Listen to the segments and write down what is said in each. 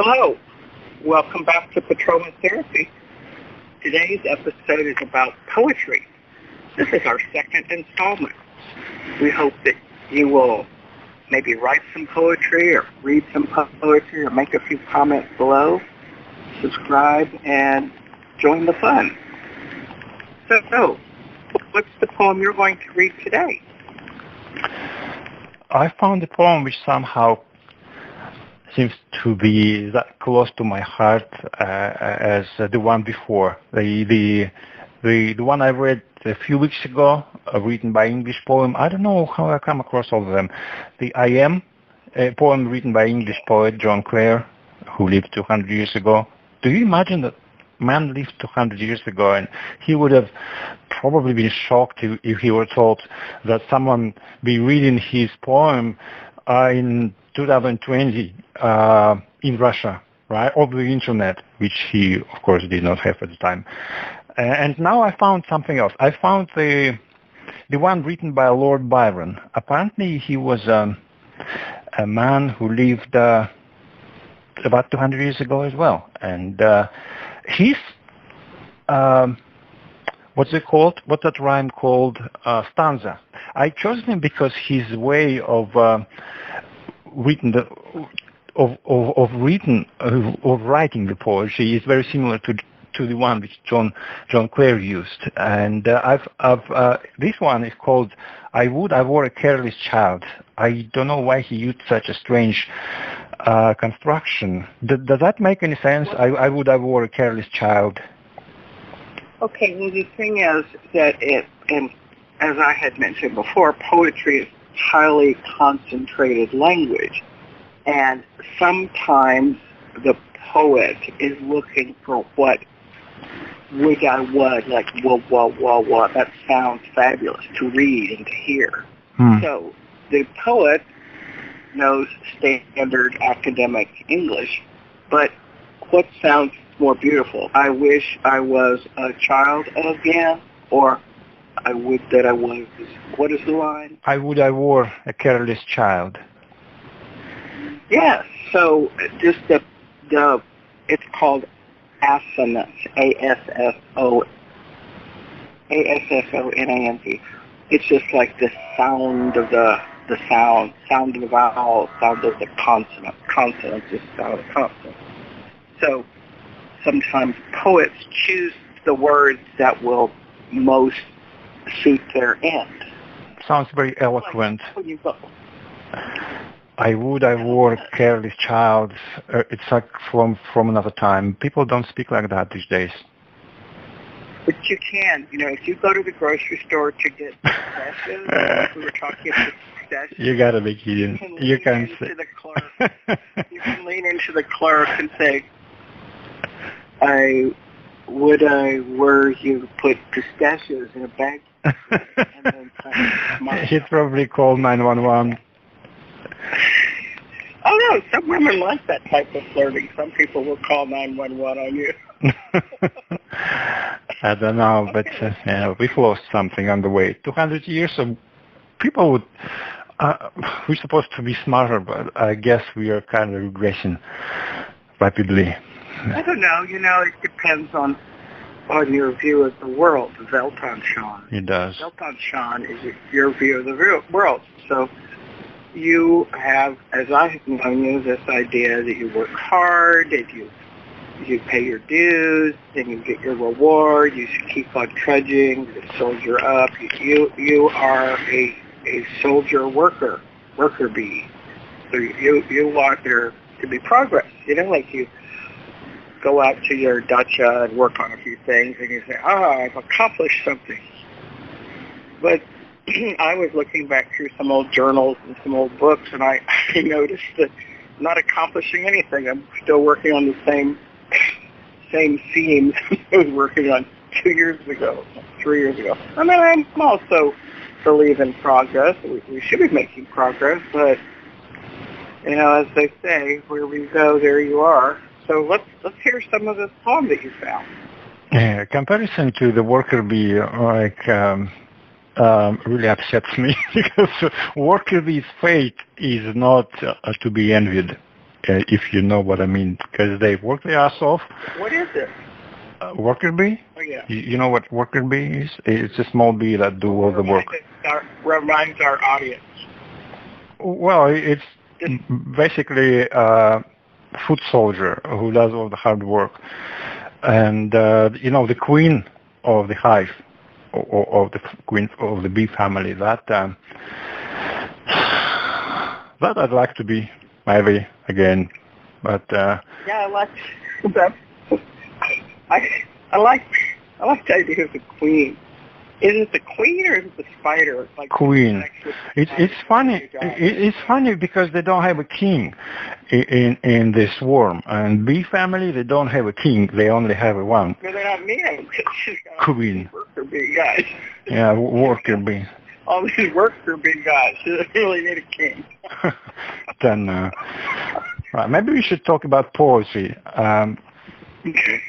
Hello. Welcome back to Patrolman Therapy. Today's episode is about poetry. This is our second installment. We hope that you will maybe write some poetry or read some poetry or make a few comments below, subscribe, and join the fun. So, what's the poem you're going to read today? I found a poem which somehow seems to be that close to my heart as the one before. The one I read a few weeks ago, written by English poem. I don't know how I come across all of them. The I Am, a poem written by English poet John Clare, who lived 200 years ago. Do you imagine that man lived 200 years ago, and he would have probably been shocked if he were told that someone be reading his poem in 2020 in Russia, right, over the internet, which he, of course, did not have at the time. And now I found something else. I found the one written by Lord Byron. Apparently, he was a man who lived about 200 years ago as well, and he's what's it called? What's that rhyme called? Stanza. I chose him because his way of writing the poetry is very similar to the one which John Clare used, and this one is called "I Would I Were a Careless Child." I don't know why he used such a strange construction. Does that make any sense? I would I were a careless child. Okay, well, the thing is that and as I had mentioned before, poetry is highly concentrated language. And sometimes the poet is looking for what would I would, like, whoa, that sounds fabulous to read and to hear. So the poet knows standard academic English, but what sounds more beautiful? I wish I was a child again, or I would that I was. What is the line? I would I were a careless child. Yes. So just the it's called assonance. ASSONANT. It's just like the sound of the sound of the vowel, sound of the consonant. Consonant is sound of consonant. So sometimes poets choose the words that will most suit their end. Sounds very eloquent. I would I were a careless child. It's like from another time. People don't speak like that these days. But you can. If you go to the grocery store to get pistachios, like we were talking about pistachios, you gotta be kidding. You can lean into the clerk and say, I were you put pistachios in a bag, and then smile. He'd probably call 911. Oh no, some women like that type of flirting. Some people will call 911 on you. I don't know, but we've lost something on the way. 200 years of people would. We're supposed to be smarter, but I guess we are kind of regressing rapidly. I don't know. It depends on your view of the world, Weltanschauung. It does. Weltanschauung is your view of the world. So you have, as I have known you, this idea that you work hard, and you pay your dues, and you get your reward. You should keep on trudging to soldier up. You are a soldier worker bee. So you want there to be progress. Like you go out to your dacha and work on a few things, and you say, I've accomplished something. But I was looking back through some old journals and some old books, and I noticed that I'm not accomplishing anything. I'm still working on the same themes I was working on 2 years ago, 3 years ago. I mean, I'm also believe in progress. We should be making progress, but as they say, where we go, there you are. So let's hear some of this poem that you found. Yeah, comparison to the worker bee, really upsets me because worker bee's fate is not to be envied. if you know what I mean, because they work their ass off. What is it? Worker bee? Oh, yeah. You know what worker bee is? It's a small bee that do all the work. Reminds our audience. Well, it's basically a foot soldier who does all the hard work. And, the queen of the hive, or the queen of the bee family, that I'd like to be, maybe, again. But, yeah, I like that. I like the idea of the queen. Is it the queen or is it the spider? Like queen. It's funny. It's funny because they don't have a king in this swarm. And bee family, they don't have a king. They only have a one. No, they're not mean. Queen. Worker bee guys. Yeah, worker bee. All these worker bee guys. They really need a king. Then, right, maybe we should talk about poetry. Okay.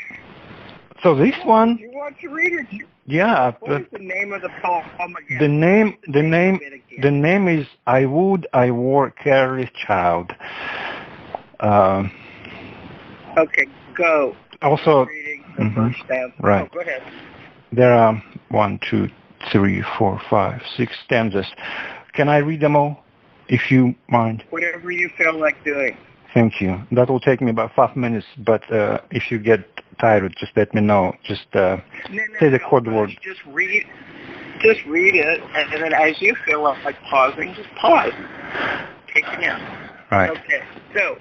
So this one. You want to read it? Yeah. What is the name of the poem again? The name is I Would I Were Careless Child. Okay, go. Also, Reading the first stanza. Right. Oh, go ahead. There are 1, 2, 3, 4, 5, 6 stanzas. Can I read them all, if you mind? Whatever you feel like doing. Thank you. That will take me about 5 minutes, but if you get tired, just let me know. Just say the code word. Just read it, and then as you feel like pausing, just pause. Take it in. Right. Okay, so.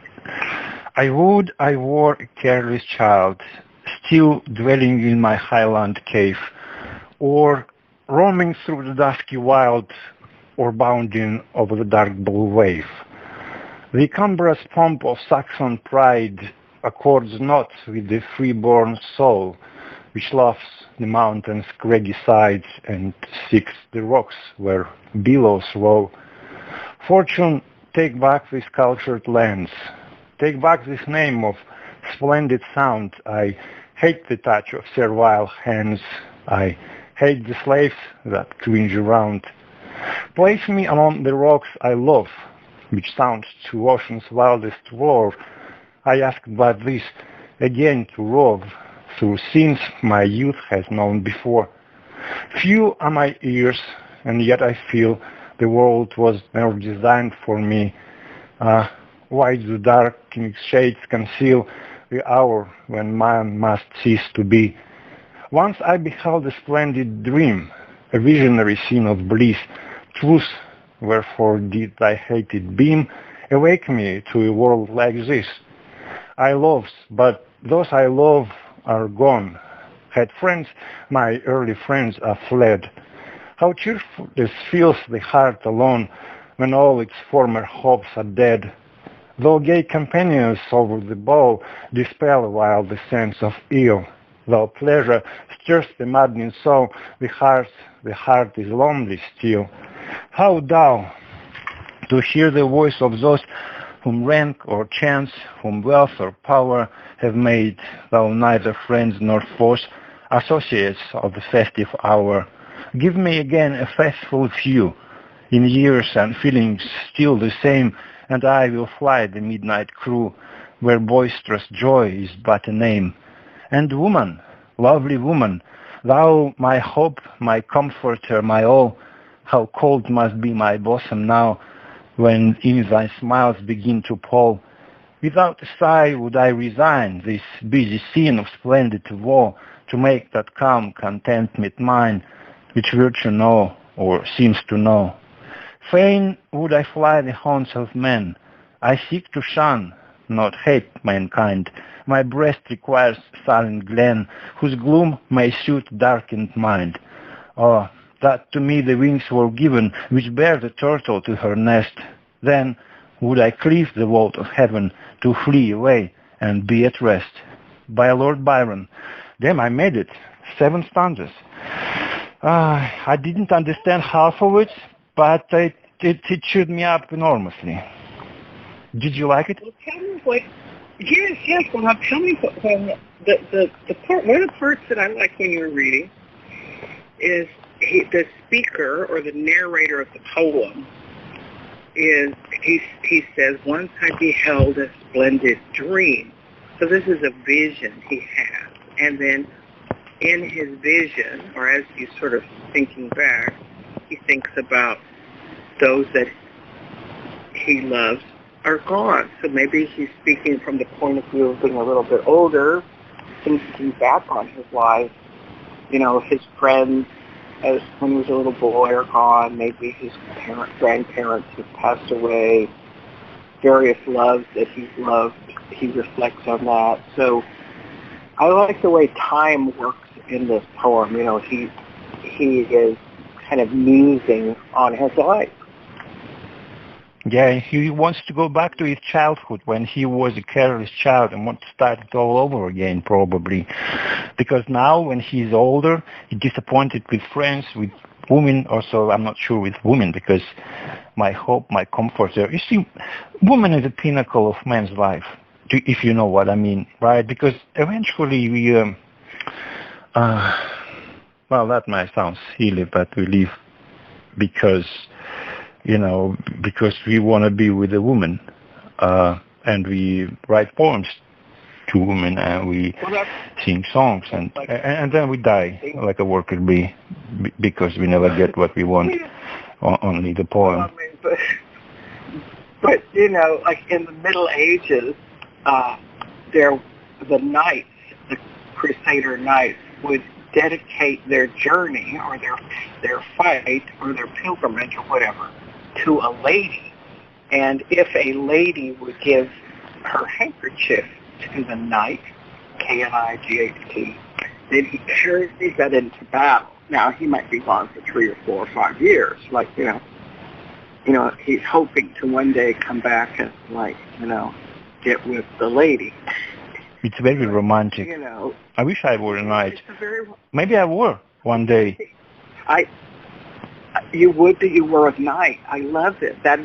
I would I were a careless child, still dwelling in my highland cave, or roaming through the dusky wild, or bounding over the dark blue wave. The cumbrous pomp of Saxon pride accords not with the freeborn soul, which loves the mountain's craggy sides and seeks the rocks where billows roll. Fortune, take back this cultured lands. Take back this name of splendid sound. I hate the touch of servile hands. I hate the slaves that cringe around. Place me among the rocks I love, which sounds to ocean's wildest roar. I ask but this, again to rove through scenes my youth has known before. Few are my ears, and yet I feel the world was never designed for me. Why do darkening shades conceal the hour when man must cease to be? Once I beheld a splendid dream, a visionary scene of bliss, truth, wherefore did thy hated beam awake me to a world like this? I loved, but those I love are gone. Had friends, my early friends are fled. How cheerful this fills the heart alone when all its former hopes are dead. Though gay companions over the bowl dispel awhile the sense of ill, though pleasure stirs the maddening soul, the heart is lonely still. How thou, to hear the voice of those whom rank or chance, whom wealth or power have made, thou neither friends nor foes, associates of the festive hour. Give me again a faithful few, in years and feelings still the same, and I will fly the midnight crew, where boisterous joy is but a name. And woman, lovely woman, thou my hope, my comforter, my all, how cold must be my bosom now, when in thy smiles begin to pall. Without a sigh would I resign this busy scene of splendid woe, to make that calm contentment mine, which virtue know, or seems to know. Fain would I fly the haunts of men. I seek to shun, not hate mankind. My breast requires silent glen, whose gloom may suit darkened mind. Oh, that to me the wings were given, which bear the turtle to her nest. Then would I cleave the vault of heaven, to flee away and be at rest. By Lord Byron. Damn, I made it. 7 stanzas. I didn't understand half of it, but it cheered me up enormously. Did you like it? Well, tell me what. Yes. Well, now tell me what. The part. One of the parts that I like when you were reading is the speaker or the narrator of the poem is he says, once I beheld a splendid dream. So this is a vision he has. And then in his vision, or as he's sort of thinking back, he thinks about those that he loves are gone. So maybe he's speaking from the point of view of being a little bit older, thinking back on his life. You know, his friends as when he was a little boy are gone. Maybe his grandparents have passed away. Various loves that he's loved, he reflects on that. So I like the way time works in this poem. You know, he is kind of musing on his life. Yeah, he wants to go back to his childhood when he was a careless child and wants to start it all over again, probably. Because now, when he's older, he's disappointed with friends, with women, also I'm not sure with women, because my hope, my comfort there. You see, woman is the pinnacle of man's life, if you know what I mean, right? Because eventually we, well, that might sound silly, but we live because, you know, because we want to be with a woman, and we write poems to women, and we sing songs, and then we die like a worker bee, because we never get what we want, only the poem. Well, I mean, but you know, like in the Middle Ages, the knights, the Crusader knights, would dedicate their journey or their fight or their pilgrimage or whatever to a lady. And if a lady would give her handkerchief to the knight, Knight, then he carries that into battle. Now, he might be gone for 3 or 4 or 5 years. Like, you know, he's hoping to one day come back and, like, you know, get with the lady. It's very romantic. You know, I wish I were a knight. Maybe I were one day. You would that you were a knight. I love it. That's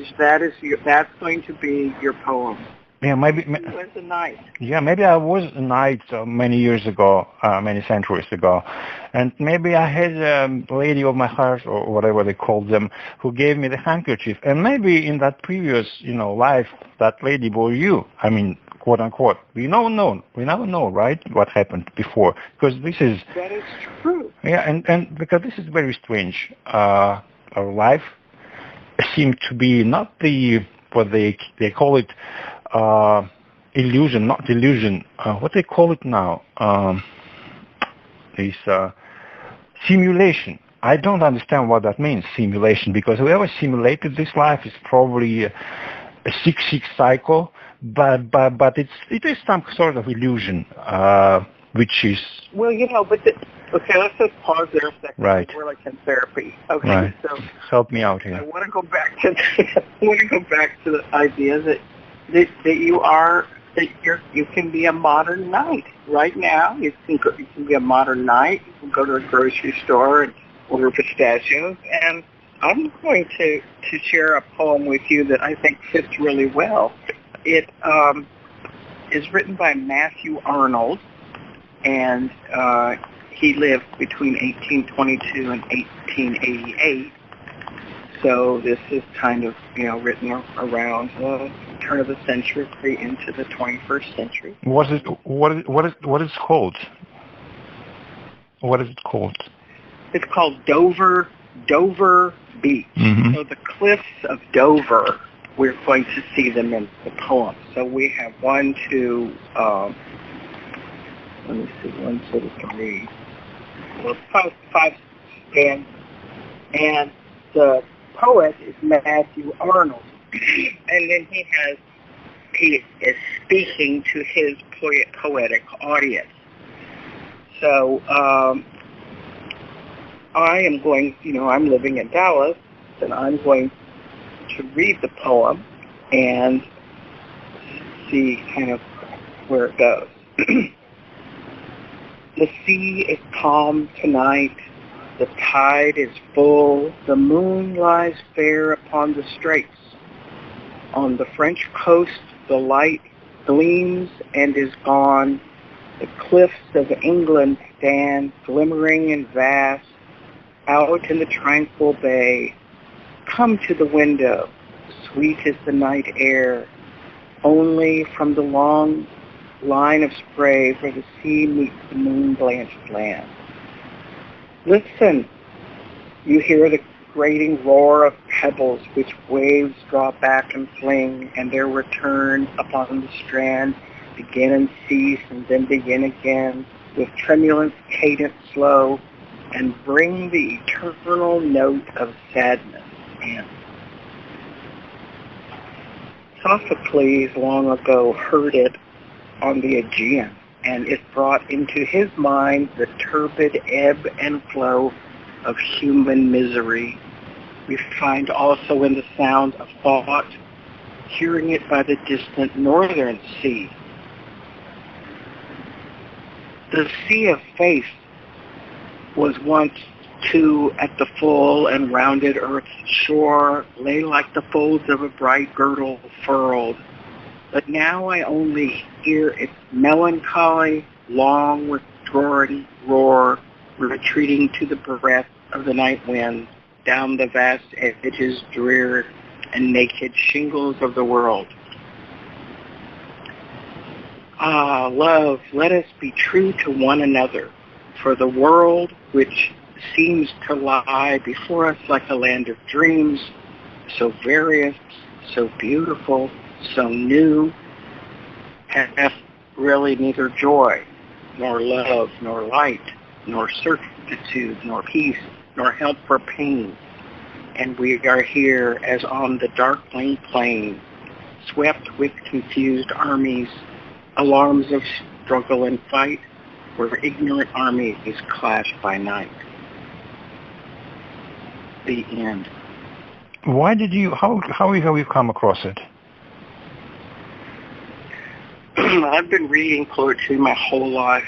going to be your poem. Yeah, maybe. You was a knight. Yeah, maybe I was a knight many years ago, many centuries ago, and maybe I had a lady of my heart, or whatever they called them, who gave me the handkerchief. And maybe in that previous, you know, life, that lady was you. I mean, quote unquote. We never know, right? What happened before? Because that is true. Yeah, and because this is very strange. Our life seemed to be not what they call it. Illusion, not delusion. What they call it now? Is simulation. I don't understand what that means, simulation, because whoever simulated this life is probably a 6-6 cycle, but it is some sort of illusion, which is... Well, you know, but okay, let's just pause there a second. Right. We're like in therapy. Okay, right. So help me out here. I want to go back to the idea that you can be a modern knight right now. You can be a modern knight. You can go to the grocery store and order pistachios. And I'm going to share a poem with you that I think fits really well. It is written by Matthew Arnold, and he lived between 1822 and 1888. So this is kind of, you know, written around the turn of the century into the 21st century. What is it called? What is it called? It's called Dover Beach. Mm-hmm. So the cliffs of Dover, we're going to see them in the poem. So we have 1, 2, let me see, 1, 2, 3, 4, 5 stands, and the poet is Matthew Arnold, and then he is speaking to his poetic audience. So I am going, you know, I'm living in Dallas, and I'm going to read the poem and see kind of where it goes. The sea is calm tonight. The tide is full. The moon lies fair upon the straits. On the French coast, the light gleams and is gone. The cliffs of England stand glimmering and vast. Out in the tranquil bay, come to the window, sweet is the night air, only from the long line of spray where the sea meets the moon-blanched land. Listen, you hear the grating roar of pebbles which waves draw back and fling, and their return upon the strand begin and cease and then begin again with tremulous cadence slow, and bring the eternal note of sadness in. Sophocles long ago heard it on the Aegean, and it brought into his mind the turbid ebb and flow of human misery. We find also in the sound of thought, hearing it by the distant northern sea. The sea of faith was once too at the full and rounded earth's shore, lay like the folds of a bright girdle furled. But now I only hear its melancholy, long withdrawing roar, retreating to the breath of the night wind, down the vast edges drear and naked shingles of the world. Ah, love, let us be true to one another, for the world, which seems to lie before us like a land of dreams, so various, so beautiful, so new, hath really neither joy, nor love, nor light, nor certitude, nor peace, nor help for pain. And we are here as on the darkling plain, swept with confused armies, alarms of struggle and fight, where ignorant armies clash by night. The end. Why did you, how have you come across it? I've been reading poetry my whole life,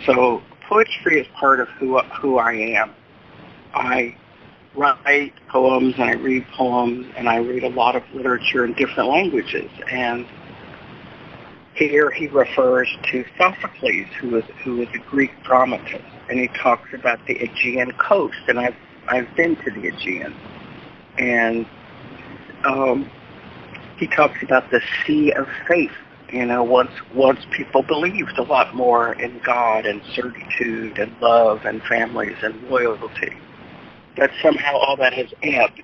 so poetry is part of who I am. I write poems and I read poems and I read a lot of literature in different languages. And here he refers to Sophocles, who was a Greek dramatist, and he talks about the Aegean coast. And I've been to the Aegean, and he talks about the sea of faith. You know, once people believed a lot more in God and certitude and love and families and loyalty. But somehow all that has ebbed.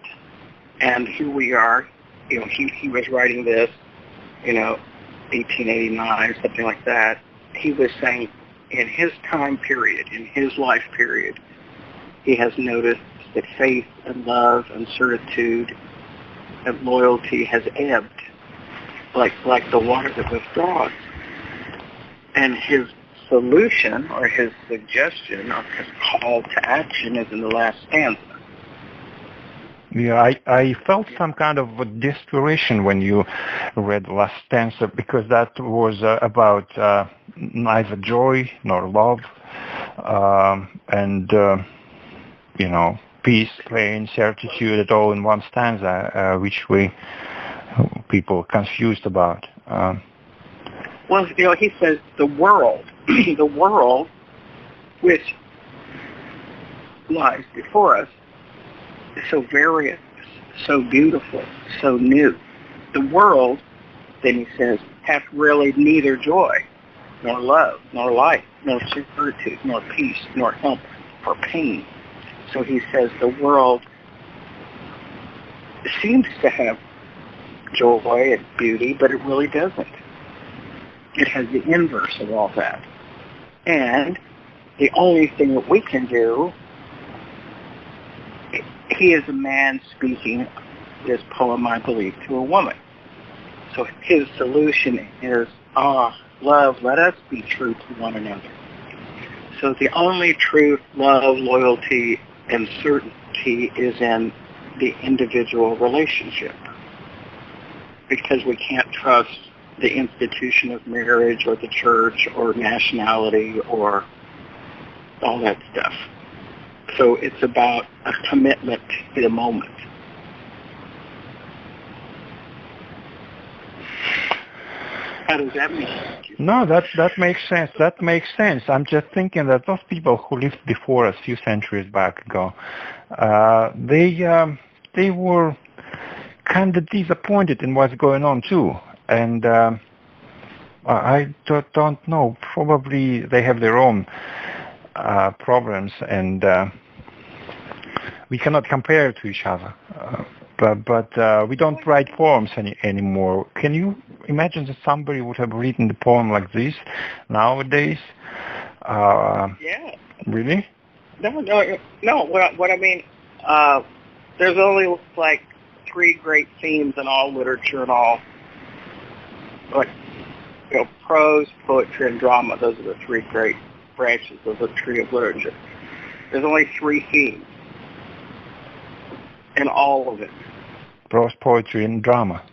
And here we are. You know, he was writing this, 1889, something like that. He was saying in his time period, in his life period, he has noticed that faith and love and certitude and loyalty has ebbed, like the water that withdraws. And his solution, or his suggestion, or his call to action is in the last stanza. Yeah, I felt some kind of desperation when you read the last stanza, because that was about neither joy nor love, and peace, pain, certitude, at all in one stanza, which people are confused about. Well, he says the world, the world which lies before us is so various, so beautiful, so new. The world, then he says, hath really neither joy, nor love, nor light, nor certitude, nor peace, nor help for pain. So he says the world seems to have joy and beauty, but it really doesn't. It has the inverse of all that. And the only thing that we can do, he is a man speaking this poem, I believe, to a woman. So his solution is, love, let us be true to one another. So the only truth, love, loyalty, and certainty is in the individual relationship. Because we can't trust the institution of marriage or the church or nationality or all that stuff. So it's about a commitment to the moment. How does that make sense? No, that makes sense. That makes sense. I'm just thinking that those people who lived before us a few centuries back ago, they were kind of disappointed in what's going on too. And I don't know. Probably they have their own problems, and we cannot compare to each other. But we don't write poems anymore. Can you imagine that somebody would have written the poem like this nowadays? Yeah. Really? No. What I mean, there's only like 3 great themes in all literature and all, like, prose, poetry, and drama. Those are the 3 great branches of the tree of literature. There's only 3 themes in all of it. Prose, poetry, and drama.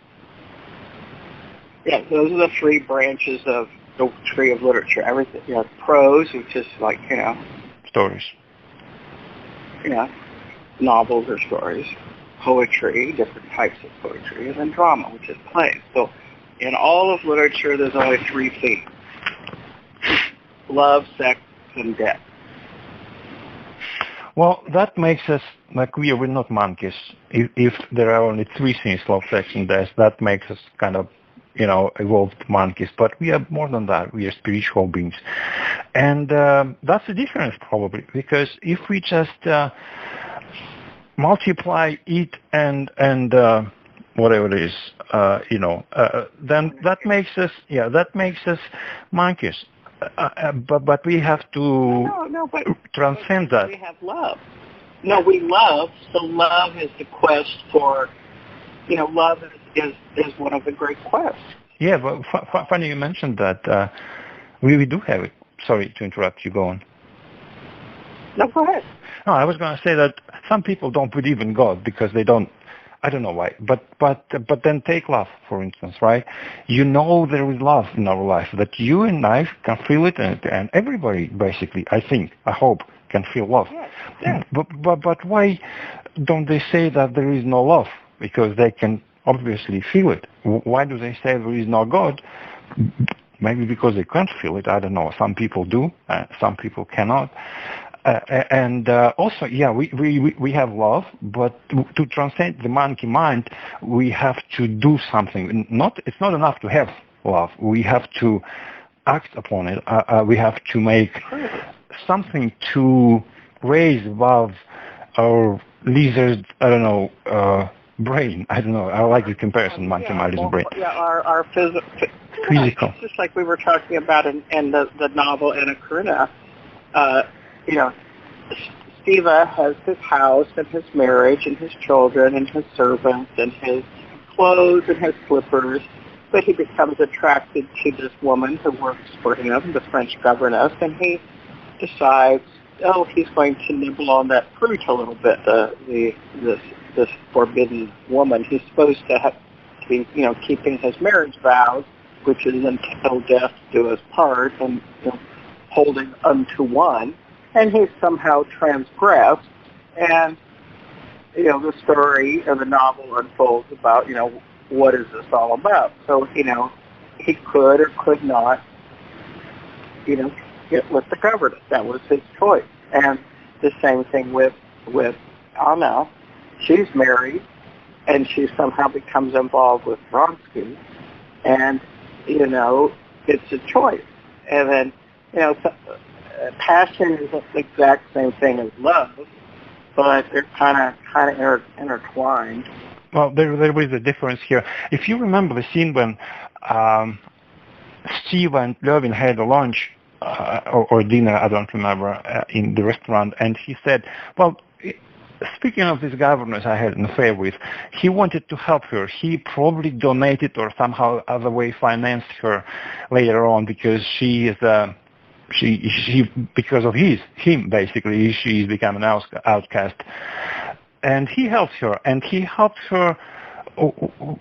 Yeah, those are the 3 branches of the tree of literature. Everything, prose, which is like, Stories. Novels or stories. Poetry, different types of poetry, and then drama, which is plays. So in all of literature, there's only 3 themes: love, sex, and death. Well, that makes us, like, we're not monkeys. If there are only 3 things, love, sex, and death, that makes us kind of, evolved monkeys. But we are more than that. We are spiritual beings. And that's the difference, probably, because if we just multiply it and whatever it is, then that makes us monkeys. But we have to transcend that. We have love. No, we love. So love is the quest for, love is one of the great quests. Yeah, but funny you mentioned that. We do have it. Sorry to interrupt you. Go on. No, go ahead. No, I was going to say that some people don't believe in God because they don't. I don't know why, but then take love, for instance, right? There is love in our life, that you and I can feel it, and everybody, basically, I hope, can feel love. Yeah. But why don't they say that there is no love? Because they can obviously feel it. Why do they say there is no God? Maybe because they can't feel it. I don't know. Some people do, some people cannot. And also, we have love, but to transcend the monkey mind, we have to do something. It's not enough to have love. We have to act upon it. We have to make something to raise above our lizard, brain. I don't know. I like the comparison, monkey mind is brain. Yeah, our physical. Just like we were talking about in the novel Anna Karenina. Steva has his house and his marriage and his children and his servants and his clothes and his slippers, but he becomes attracted to this woman who works for him, the French governess, and he decides, he's going to nibble on that fruit a little bit, this forbidden woman. He's supposed to be, keeping his marriage vows, which is until death do us part, and holding unto one. And he's somehow transgressed, and the story of the novel unfolds about what is this all about. So he could or could not get with the governess. That was his choice. And the same thing with Anna. She's married, and she somehow becomes involved with Vronsky, and it's a choice. And then passion is the exact same thing as love, but they're kind of intertwined. Well, there is a difference here. If you remember the scene when Steve and Levin had a lunch or dinner, I don't remember, in the restaurant, and he said, well, speaking of this governess I had an affair with, he wanted to help her. He probably donated or somehow other way financed her later on because she is she because of him basically, she's become an outcast, and he helped her,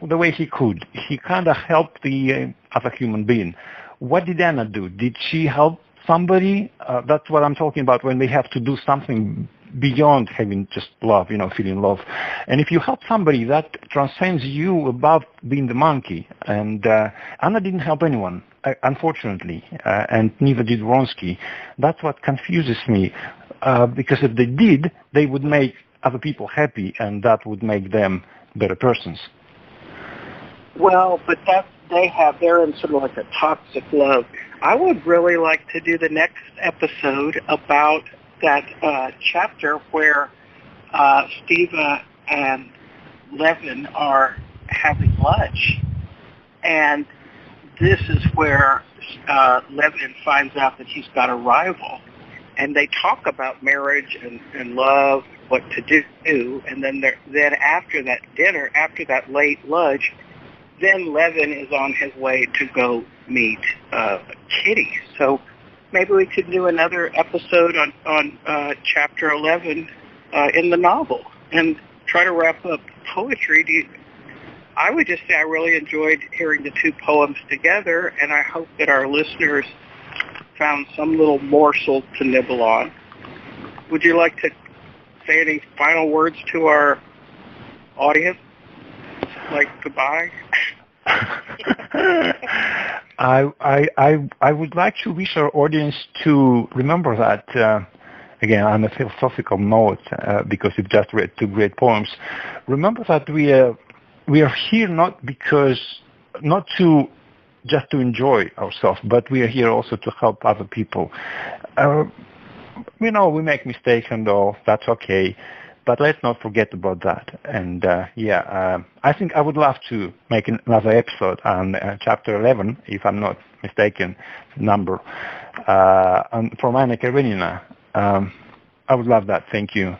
the way he could. He kind of helped the other human being. What did Anna do? Did she help somebody? That's what I'm talking about when we have to do something beyond having just love, feeling love. And if you help somebody, that transcends you above being the monkey. And Anna didn't help anyone, unfortunately, and neither did Vronsky. That's what confuses me, because if they did, they would make other people happy, and that would make them better persons. Well, but they're in sort of like a toxic love. I would really like to do the next episode about that chapter where Steva and Levin are having lunch, and this is where Levin finds out that he's got a rival, and they talk about marriage and love, what to do, and then after that dinner, after that late lunch, then Levin is on his way to go meet Kitty. So maybe we could do another episode on chapter 11 in the novel and try to wrap up poetry. I would just say I really enjoyed hearing the two poems together, and I hope that our listeners found some little morsel to nibble on. Would you like to say any final words to our audience? Like goodbye? I would like to wish our audience to remember that, again, on a philosophical note, because you've just read two great poems. Remember that we are here not just to enjoy ourselves, but we are here also to help other people. We make mistakes and all, that's okay. But let's not forget about that. And I think I would love to make another episode on chapter 11, if I'm not mistaken, number, from Anna Karenina. I would love that. Thank you.